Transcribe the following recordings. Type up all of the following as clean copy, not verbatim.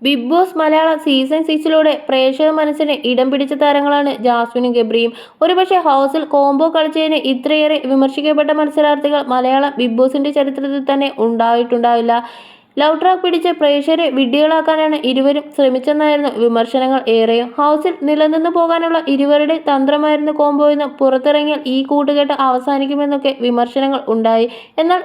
Big boss Malayalam season 6 പ്രേക്ഷക മനസ്സിന് ഇടം പിടിച്ച താരങ്ങളാണ് ജാസ്മിനും ഗബ്രിയും. ഒരുപക്ഷെ ഹൗസിൽ കോംബോ കളിച്ചതിന് ഇത്രയേറെ വിമർശിക്കപ്പെട്ട മത്സരാർത്ഥികൾ മലയാളം ബിഗ് ബോസിന്റെ ചരിത്രത്തിൽ തന്നെ ഉണ്ടായിട്ടുണ്ടാവില്ല. ലവ് ട്രാക്ക് പിടിച്ച് പ്രേക്ഷകരെ വിഡ്ഢികളാക്കാനാണ് ഇരുവരും ശ്രമിച്ചെന്നായിരുന്നു വിമർശനങ്ങൾ ഏറെയും. ഹൗസിൽ നിലനിന്നു പോകാനുള്ള ഇരുവരുടെ തന്ത്രമായിരുന്നു കോംബോ എന്ന് പുറത്തിറങ്ങിയാൽ ഈ കൂട്ടുകെട്ട് അവസാനിക്കുമെന്നൊക്കെ വിമർശനങ്ങൾ ഉണ്ടായി. എന്നാൽ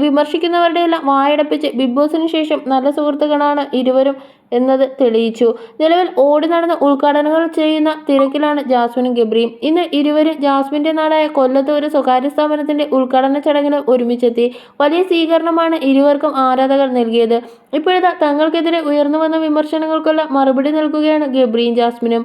വിമർശിക്കുന്നവരുടെയെല്ലാം വായടപ്പിച്ച് ബിഗ് ബോസിന് ശേഷം നല്ല സുഹൃത്തുക്കളാണ് ഇരുവരും എന്നത് തെളിയിച്ചു. നിലവിൽ ഓടി നടന്ന് ഉദ്ഘാടനങ്ങൾ ചെയ്യുന്ന തിരക്കിലാണ് ജാസ്മിനും ഗബ്രിയും. ഇന്ന് ഇരുവരും ജാസ്മിന്റെ നാടായ കൊല്ലത്ത് ഒരു സ്വകാര്യ സ്ഥാപനത്തിന്റെ ഉദ്ഘാടന ചടങ്ങിന് ഒരുമിച്ചെത്തി. വലിയ സ്വീകരണമാണ് ഇരുവർക്കും ആരാധകർ നൽകിയത്. ഇപ്പോഴത്തെ തങ്ങൾക്കെതിരെ ഉയർന്നു വന്ന വിമർശനങ്ങൾക്കെല്ലാം മറുപടി നൽകുകയാണ് ഗബ്രിയും ജാസ്മിനും.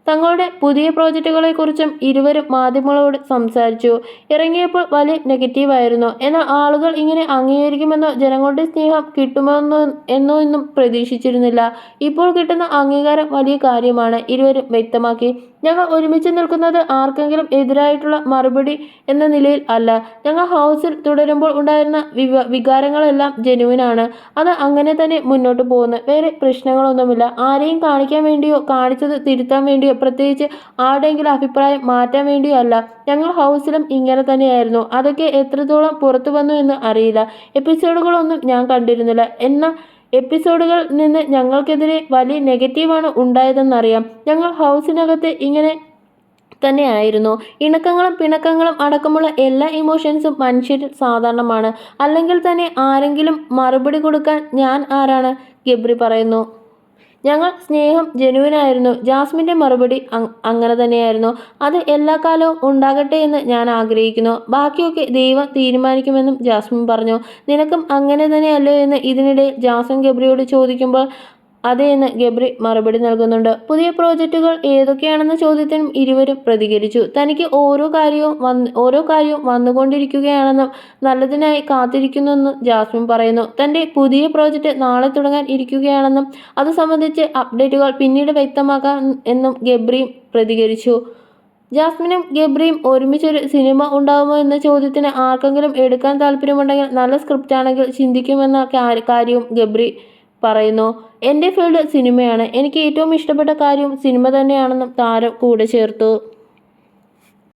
തങ്ങളുടെ പുതിയ പ്രോജക്റ്റുകളെക്കുറിച്ചും ഇരുവരും മാധ്യമങ്ങളോട് സംസാരിച്ചു. ഇറങ്ങിയപ്പോൾ വലിയ നെഗറ്റീവായിരുന്നു. എന്നാൽ ആളുകൾ ഇങ്ങനെ അംഗീകരിക്കുമെന്നോ ജനങ്ങളുടെ സ്നേഹം കിട്ടുമെന്നോ എന്നും പ്രതീക്ഷിച്ചിരുന്നില്ല. ഇപ്പോൾ കിട്ടുന്ന അംഗീകാരം വലിയ കാര്യമാണ്, ഇരുവരും വ്യക്തമാക്കി. ഞങ്ങൾ ഒരുമിച്ച് നിൽക്കുന്നത് ആർക്കെങ്കിലും എതിരായിട്ടുള്ള മറുപടി എന്ന നിലയിൽ അല്ല. ഞങ്ങൾ ഹൗസിൽ തുടരുമ്പോൾ ഉണ്ടായിരുന്ന വികാരങ്ങളെല്ലാം ജെനുവിനാണ്. അത് അങ്ങനെ തന്നെ മുന്നോട്ട് പോകുന്നു. വേറെ പ്രശ്നങ്ങളൊന്നുമില്ല. ആരെയും കാണിക്കാൻ വേണ്ടിയോ കാണിച്ചത് തിരുത്താൻ വേണ്ടിയോ പ്രത്യേകിച്ച് ആരുടെയെങ്കിലും അഭിപ്രായം മാറ്റാൻ വേണ്ടിയോ അല്ല. ഞങ്ങൾ ഹൗസിലും ഇങ്ങനെ തന്നെയായിരുന്നു. അതൊക്കെ എത്രത്തോളം പുറത്തു വന്നു എന്ന് അറിയില്ല. എപ്പിസോഡുകളൊന്നും ഞാൻ കണ്ടിരുന്നില്ല. എന്നാൽ എപ്പിസോഡുകളിൽ നിന്ന് ഞങ്ങൾക്കെതിരെ വലിയ നെഗറ്റീവാണ് ഉണ്ടായതെന്നറിയാം. ഞങ്ങൾ ഹൗസിനകത്ത് ഇങ്ങനെ തന്നെയായിരുന്നു. ഇണക്കങ്ങളും പിണക്കങ്ങളും അടക്കമുള്ള എല്ലാ ഇമോഷൻസും മനുഷ്യരിൽ സാധാരണമാണ്. അല്ലെങ്കിൽ തന്നെ ആരെങ്കിലും മറുപടി കൊടുക്കാൻ ഞാൻ ആരാണ്? ഗബ്രി പറയുന്നു. ഞങ്ങൾ സ്നേഹം ജെനുവിനായിരുന്നു. ജാസ്മിൻ്റെ മറുപടി അങ്ങനെ തന്നെയായിരുന്നു. അത് എല്ലാ കാലവും ഉണ്ടാകട്ടെ എന്ന് ഞാൻ ആഗ്രഹിക്കുന്നു. ബാക്കിയൊക്കെ ദൈവം തീരുമാനിക്കുമെന്നും ജാസ്മിൻ പറഞ്ഞു. നിനക്കും അങ്ങനെ തന്നെയല്ലോ എന്ന് ഇതിനിടയിൽ ജാസ്മിൻ ഗബ്രിയോട് ചോദിക്കുമ്പോൾ അതെ എന്ന് ഗബ്രി മറുപടി നൽകുന്നുണ്ട്. പുതിയ പ്രോജക്റ്റുകൾ ഏതൊക്കെയാണെന്ന ചോദ്യത്തിനും ഇരുവരും പ്രതികരിച്ചു. തനിക്ക് ഓരോ കാര്യവും വന്നുകൊണ്ടിരിക്കുകയാണെന്നും നല്ലതിനായി കാത്തിരിക്കുന്നുവെന്നും ജാസ്മിൻ പറയുന്നു. തൻ്റെ പുതിയ പ്രോജക്റ്റ് നാളെ തുടങ്ങാൻ ഇരിക്കുകയാണെന്നും അത് സംബന്ധിച്ച് അപ്ഡേറ്റുകൾ പിന്നീട് വ്യക്തമാക്കാം എന്നും ഗബ്രിയും പ്രതികരിച്ചു. ജാസ്മിനും ഗബ്രിയും ഒരുമിച്ചൊരു സിനിമ ഉണ്ടാകുമോ എന്ന ചോദ്യത്തിന് ആർക്കെങ്കിലും എടുക്കാൻ താല്പര്യമുണ്ടെങ്കിൽ നല്ല സ്ക്രിപ്റ്റാണെങ്കിൽ ചിന്തിക്കുമെന്ന കാര്യവും ഗബ്രി പറയുന്നു. എൻ്റെ ഫീൽഡ് സിനിമയാണ്. എനിക്ക് ഏറ്റവും ഇഷ്ടപ്പെട്ട കാര്യവും സിനിമ തന്നെയാണെന്നും താരം കൂടെ ചേർത്തു.